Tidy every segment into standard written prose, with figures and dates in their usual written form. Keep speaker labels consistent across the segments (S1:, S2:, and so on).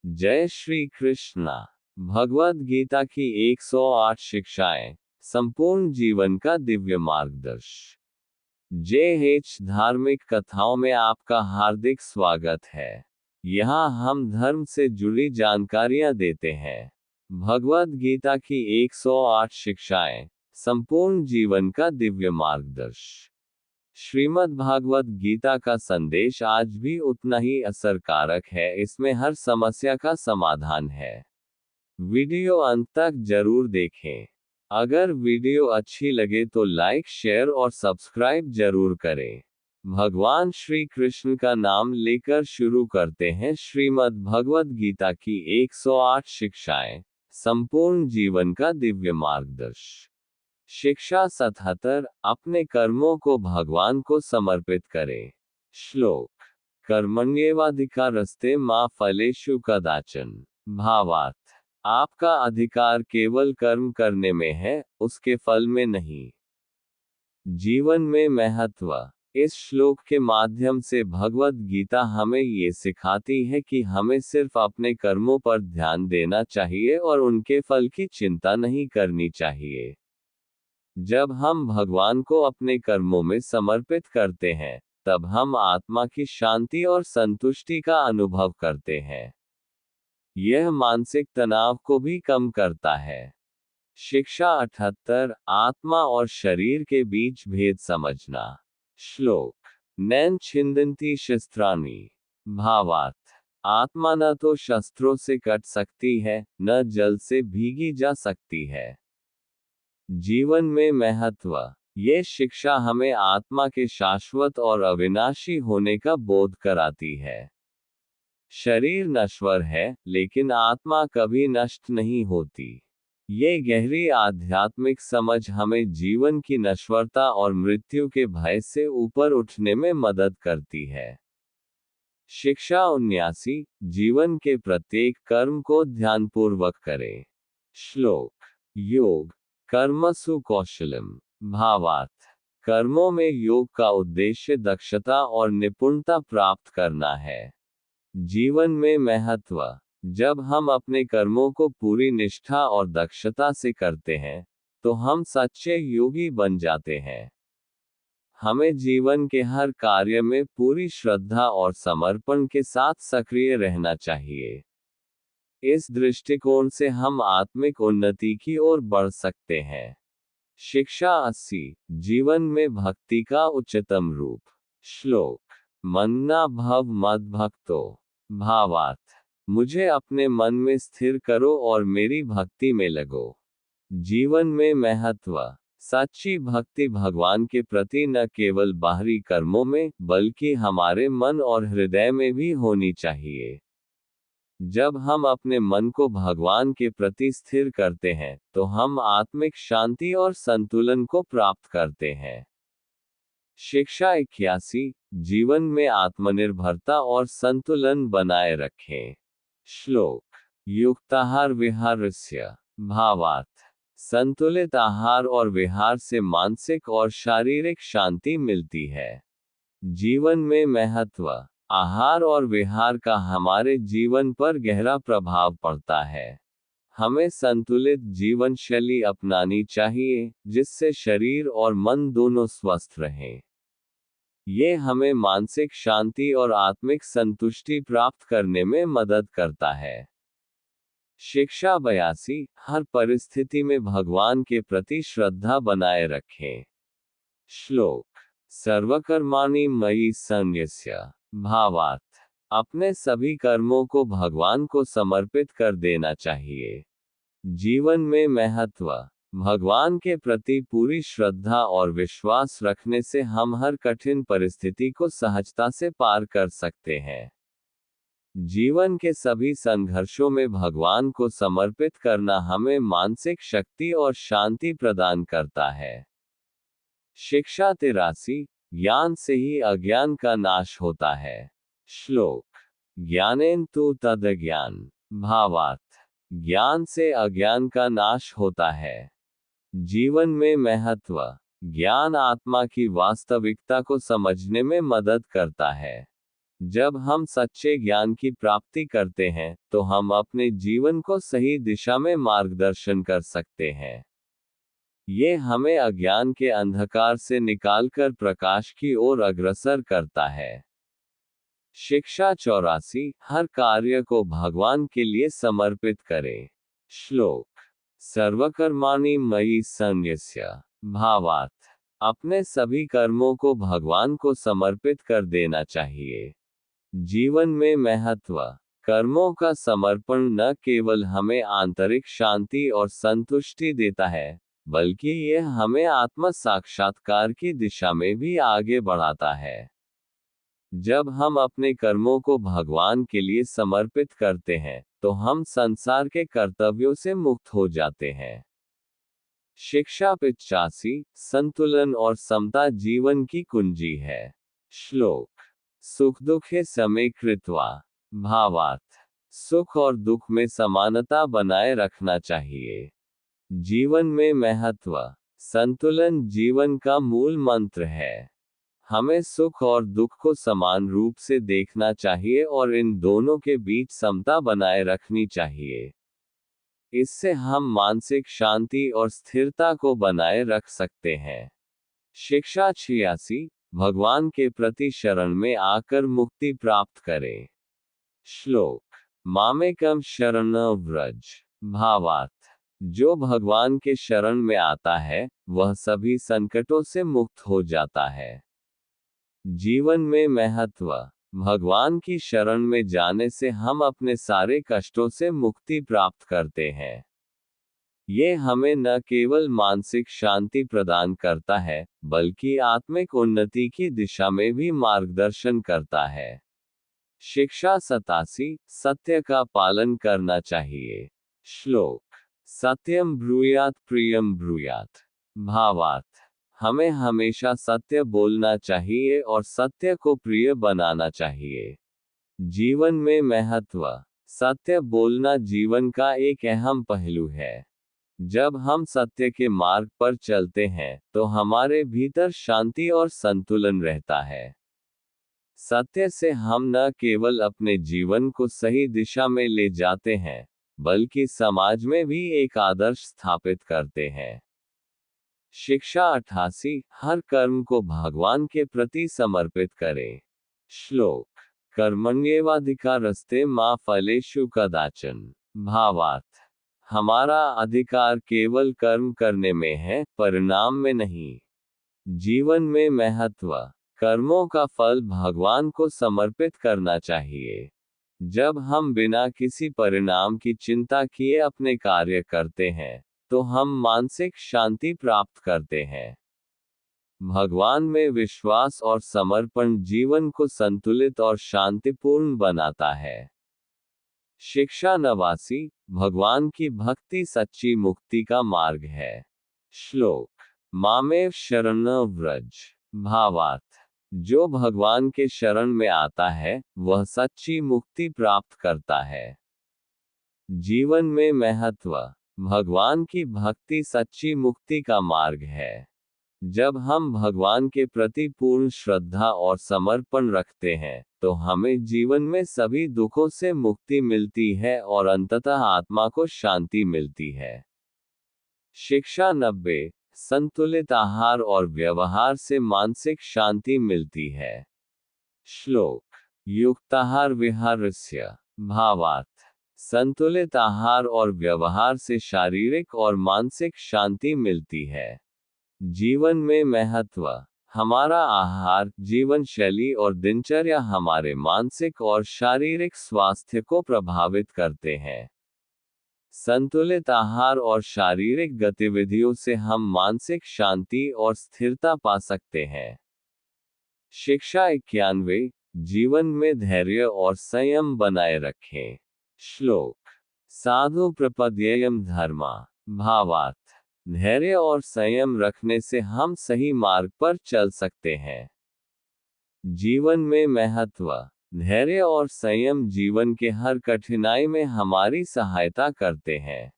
S1: जय श्री कृष्णा। भगवद गीता की 108 शिक्षाएं, संपूर्ण जीवन का दिव्य मार्गदर्श। JH धार्मिक कथाओं में आपका हार्दिक स्वागत है। यहाँ हम धर्म से जुड़ी जानकारियाँ देते हैं। भगवद गीता की 108 शिक्षाएं, संपूर्ण जीवन का दिव्य मार्गदर्श। श्रीमद् भागवत गीता का संदेश आज भी उतना ही असरकारक है। इसमें हर समस्या का समाधान है। वीडियो अंत तक जरूर देखें। अगर वीडियो अच्छी लगे तो लाइक, शेयर और सब्सक्राइब जरूर करें। भगवान श्री कृष्ण का नाम लेकर शुरू करते हैं श्रीमद् भगवत गीता की 108 शिक्षाएं, संपूर्ण जीवन का दिव्य मार्गदर्श। शिक्षा 77। अपने कर्मों को भगवान को समर्पित करें। श्लोक। कर्मण्येवाधिकारस्ते मा फलेषु कदाचन। भावार्थ। आपका अधिकार केवल कर्म करने में है, उसके फल में नहीं। जीवन में महत्व। इस श्लोक के माध्यम से भगवद गीता हमें ये सिखाती है कि हमें सिर्फ अपने कर्मों पर ध्यान देना चाहिए और उनके फल की चिंता नहीं करनी चाहिए। जब हम भगवान को अपने कर्मों में समर्पित करते हैं, तब हम आत्मा की शांति और संतुष्टि का अनुभव करते हैं। यह मानसिक तनाव को भी कम करता है। शिक्षा 78। आत्मा और शरीर के बीच भेद समझना। श्लोक। नैन छिन्दन्ति शस्त्राणि। भावार्थ। आत्मा न तो शस्त्रों से कट सकती है, न जल से भीगी जा सकती है। जीवन में महत्व। ये शिक्षा हमें आत्मा के शाश्वत और अविनाशी होने का बोध कराती है। शरीर नश्वर है, लेकिन आत्मा कभी नष्ट नहीं होती। ये गहरी आध्यात्मिक समझ हमें जीवन की नश्वरता और मृत्यु के भय से ऊपर उठने में मदद करती है। शिक्षा 79। जीवन के प्रत्येक कर्म को ध्यानपूर्वक करें। श्लोक। योग कर्मसु कौशलम। भावार्थ। कर्मों में योग का उद्देश्य दक्षता और निपुणता प्राप्त करना है। जीवन में महत्व। जब हम अपने कर्मों को पूरी निष्ठा और दक्षता से करते हैं, तो हम सच्चे योगी बन जाते हैं। हमें जीवन के हर कार्य में पूरी श्रद्धा और समर्पण के साथ सक्रिय रहना चाहिए। इस दृष्टिकोण से हम आत्मिक उन्नति की ओर बढ़ सकते हैं। शिक्षा 80। जीवन में भक्ति का उच्चतम रूप। श्लोक। मन्ना भव मद भक्तो। भावार्थ। मुझे अपने मन में स्थिर करो और मेरी भक्ति में लगो। जीवन में महत्व। सच्ची भक्ति भगवान के प्रति न केवल बाहरी कर्मों में, बल्कि हमारे मन और हृदय में भी होनी चाहिए। जब हम अपने मन को भगवान के प्रति स्थिर करते हैं, तो हम आत्मिक शांति और संतुलन को प्राप्त करते हैं। शिक्षा 81। जीवन में आत्मनिर्भरता और संतुलन बनाए रखें। श्लोक। युक्ताहार विहारस्य। भावार्थ। संतुलित आहार और विहार से मानसिक और शारीरिक शांति मिलती है। जीवन में महत्व। आहार और विहार का हमारे जीवन पर गहरा प्रभाव पड़ता है। हमें संतुलित जीवन शैली अपनानी चाहिए, जिससे शरीर और मन दोनों स्वस्थ रहें। ये हमें मानसिक शांति और आत्मिक संतुष्टि प्राप्त करने में मदद करता है। शिक्षा 82। हर परिस्थिति में भगवान के प्रति श्रद्धा बनाए रखें। श्लोक। सर्वकर्माणि मयि सन्न्यस्य। भावार्थ। अपने सभी कर्मों को भगवान को समर्पित कर देना चाहिए। जीवन में महत्व। भगवान के प्रति पूरी श्रद्धा और विश्वास रखने से हम हर कठिन परिस्थिति को सहजता से पार कर सकते हैं। जीवन के सभी संघर्षों में भगवान को समर्पित करना हमें मानसिक शक्ति और शांति प्रदान करता है। शिक्षा 83। ज्ञान से ही अज्ञान का नाश होता है। श्लोक। ज्ञानेन तु तदज्ञान। भावार्थ। ज्ञान से अज्ञान का नाश होता है। जीवन में महत्व। ज्ञान आत्मा की वास्तविकता को समझने में मदद करता है। जब हम सच्चे ज्ञान की प्राप्ति करते हैं तो हम अपने जीवन को सही दिशा में मार्गदर्शन कर सकते हैं। ये हमें अज्ञान के अंधकार से निकालकर प्रकाश की ओर अग्रसर करता है। शिक्षा 84। हर कार्य को भगवान के लिए समर्पित करें। श्लोक। सर्वकर्माणि मयि सन्न्यस्य। भावार्थ। अपने सभी कर्मों को भगवान को समर्पित कर देना चाहिए। जीवन में महत्व। कर्मों का समर्पण न केवल हमें आंतरिक शांति और संतुष्टि देता है, बल्कि यह हमें आत्म साक्षात्कार की दिशा में भी आगे बढ़ाता है। जब हम अपने कर्मों को भगवान के लिए समर्पित करते हैं, तो हम संसार के कर्तव्यों से मुक्त हो जाते हैं। शिक्षा 85। संतुलन और समता जीवन की कुंजी है। श्लोक। सुख दुखे समे कृत्वा। भावार्थ। सुख और दुख में समानता बनाए रखना चाहिए। जीवन में महत्व। संतुलन जीवन का मूल मंत्र है। हमें सुख और दुख को समान रूप से देखना चाहिए और इन दोनों के बीच समता बनाए रखनी चाहिए। इससे हम मानसिक शांति और स्थिरता को बनाए रख सकते हैं। शिक्षा 86। भगवान के प्रति शरण में आकर मुक्ति प्राप्त करें। श्लोक। मामेकम शरणं व्रज। भावार्थ। जो भगवान के शरण में आता है, वह सभी संकटों से मुक्त हो जाता है। जीवन में महत्व। भगवान की शरण में जाने से हम अपने सारे कष्टों से मुक्ति प्राप्त करते हैं। ये हमें न केवल मानसिक शांति प्रदान करता है, बल्कि आत्मिक उन्नति की दिशा में भी मार्गदर्शन करता है। शिक्षा 87। सत्य का पालन करना चाहिए। श्लोक। सत्यम ब्रूयात प्रियम ब्रूयात। भावार्थ। हमें हमेशा सत्य बोलना चाहिए और सत्य को प्रिय बनाना चाहिए। जीवन में महत्व। सत्य बोलना जीवन का एक अहम पहलू है। जब हम सत्य के मार्ग पर चलते हैं, तो हमारे भीतर शांति और संतुलन रहता है। सत्य से हम न केवल अपने जीवन को सही दिशा में ले जाते हैं, बल्कि समाज में भी एक आदर्श स्थापित करते हैं। शिक्षा 88। हर कर्म को भगवान के प्रति समर्पित करें। श्लोक। कर्मण्येवाधिकारस्ते मा फलेषु कदाचन। भावार्थ। हमारा अधिकार केवल कर्म करने में है, परिणाम में नहीं। जीवन में महत्व। कर्मों का फल भगवान को समर्पित करना चाहिए। जब हम बिना किसी परिणाम की चिंता किए अपने कार्य करते हैं, तो हम मानसिक शांति प्राप्त करते हैं। भगवान में विश्वास और समर्पण जीवन को संतुलित और शांतिपूर्ण बनाता है। शिक्षा 89। भगवान की भक्ति सच्ची मुक्ति का मार्ग है। श्लोक। मामेव शरणं व्रज। भावार्थ। जो भगवान के शरण में आता है, वह सच्ची मुक्ति प्राप्त करता है। जीवन में महत्व। भगवान की भक्ति सच्ची मुक्ति का मार्ग है। जब हम भगवान के प्रति पूर्ण श्रद्धा और समर्पण रखते हैं, तो हमें जीवन में सभी दुखों से मुक्ति मिलती है और अंततः आत्मा को शांति मिलती है। शिक्षा 90। संतुलित आहार और व्यवहार से मानसिक शांति मिलती है। श्लोक। युक्ताहार विहारस्य। भावार्थ। संतुलित आहार और व्यवहार से शारीरिक और मानसिक शांति मिलती है। जीवन में महत्व। हमारा आहार, जीवन शैली और दिनचर्या हमारे मानसिक और शारीरिक स्वास्थ्य को प्रभावित करते हैं। संतुलित आहार और शारीरिक गतिविधियों से हम मानसिक शांति और स्थिरता पा सकते हैं। शिक्षा 91। जीवन में धैर्य और संयम बनाए रखें। श्लोक। साधु प्रपद्येयं धर्मा। भावार्थ। धैर्य और संयम रखने से हम सही मार्ग पर चल सकते हैं। जीवन में महत्व। धैर्य और संयम जीवन के हर कठिनाई में हमारी सहायता करते हैं।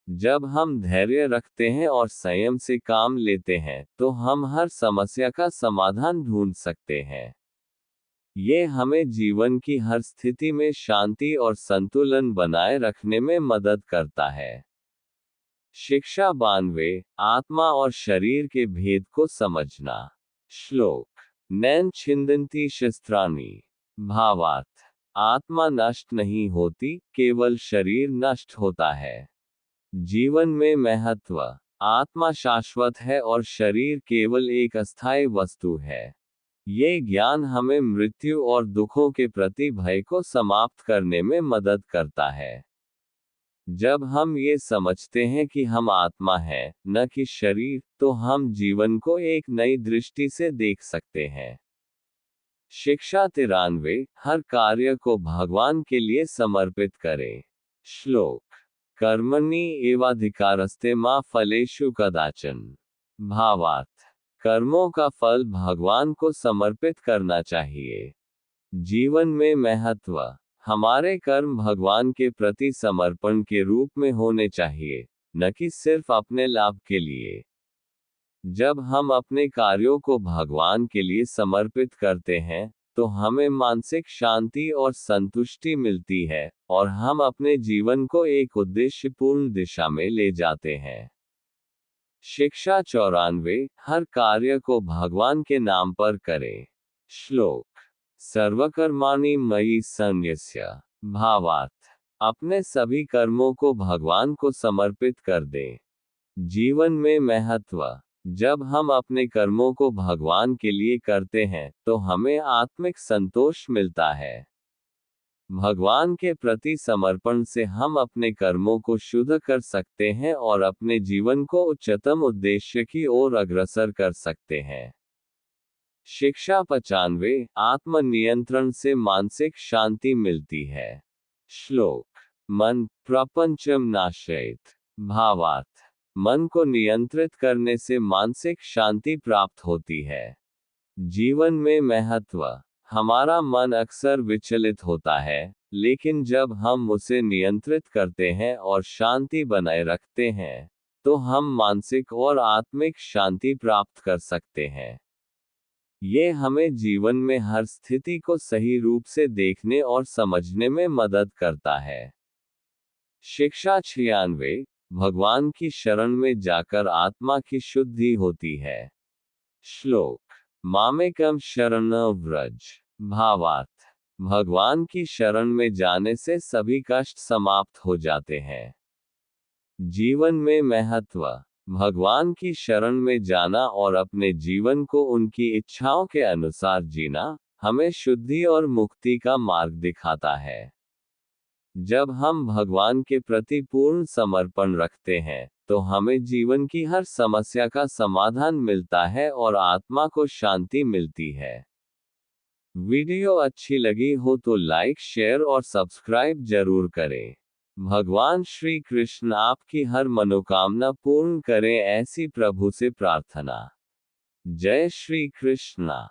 S1: जब हम धैर्य रखते हैं और संयम से काम लेते हैं, तो हम हर समस्या का समाधान ढूंढ सकते हैं। ये हमें जीवन की हर स्थिति में शांति और संतुलन बनाए रखने में मदद करता है। शिक्षा 92, आत्मा और शरीर के भेद को समझना। श्लोक। नैन छिन्दन्ति शस्त्राणि। भावार्थ। आत्मा नष्ट नहीं होती, केवल शरीर नष्ट होता है। जीवन में महत्व। आत्मा शाश्वत है और शरीर केवल एक अस्थायी वस्तु है। ये ज्ञान हमें मृत्यु और दुखों के प्रति भय को समाप्त करने में मदद करता है। जब हम ये समझते हैं कि हम आत्मा हैं, न कि शरीर, तो हम जीवन को एक नई दृष्टि से देख सकते हैं। शिक्षा 93, हर कार्य को भगवान के लिए समर्पित करें। श्लोक। कर्मणि एवाधिकारस्ते मा फलेषु कदाचन। भावार्थ। कर्मों का फल भगवान को समर्पित करना चाहिए। जीवन में महत्व। हमारे कर्म भगवान के प्रति समर्पण के रूप में होने चाहिए, न कि सिर्फ अपने लाभ के लिए। जब हम अपने कार्यों को भगवान के लिए समर्पित करते हैं, तो हमें मानसिक शांति और संतुष्टि मिलती है, और हम अपने जीवन को एक उद्देश्यपूर्ण दिशा में ले जाते हैं। शिक्षा 94, हर कार्य को भगवान के नाम पर करें। श्लोक। सर्वकर्माणि मयि सन्न्यस्य। भावार्थ। अपने सभी कर्मों को भगवान को समर्पित कर दें। जीवन में महत्व। जब हम अपने कर्मों को भगवान के लिए करते हैं, तो हमें आत्मिक संतोष मिलता है। भगवान के प्रति समर्पण से हम अपने कर्मों को शुद्ध कर सकते हैं और अपने जीवन को उच्चतम उद्देश्य की ओर अग्रसर कर सकते हैं। शिक्षा 95, आत्मनियंत्रण से मानसिक शांति मिलती है। श्लोक। मन प्रपंचम नाशयेत। भावार्थ। मन को नियंत्रित करने से मानसिक शांति प्राप्त होती है। जीवन में महत्व। हमारा मन अक्सर विचलित होता है, लेकिन जब हम उसे नियंत्रित करते हैं और शांति बनाए रखते हैं, तो हम मानसिक और आत्मिक शांति प्राप्त कर सकते हैं। ये हमें जीवन में हर स्थिति को सही रूप से देखने और समझने में मदद करता है। शिक्षा 96, भगवान की शरण में जाकर आत्मा की शुद्धि होती है। श्लोक। मामेकम शरणं व्रज। भावार्थ। भगवान की शरण में जाने से सभी कष्ट समाप्त हो जाते हैं। जीवन में महत्व। भगवान की शरण में जाना और अपने जीवन को उनकी इच्छाओं के अनुसार जीना, हमें शुद्धि और मुक्ति का मार्ग दिखाता है। जब हम भगवान के प्रति पूर्ण समर्पण रखते हैं, तो हमें जीवन की हर समस्या का समाधान मिलता है और आत्मा को शांति मिलती है। वीडियो अच्छी लगी हो तो लाइक, शेयर और सब्सक्राइब जरूर करें। भगवान श्री कृष्ण आपकी हर मनोकामना पूर्ण करें, ऐसी प्रभु से प्रार्थना। जय श्री कृष्णा।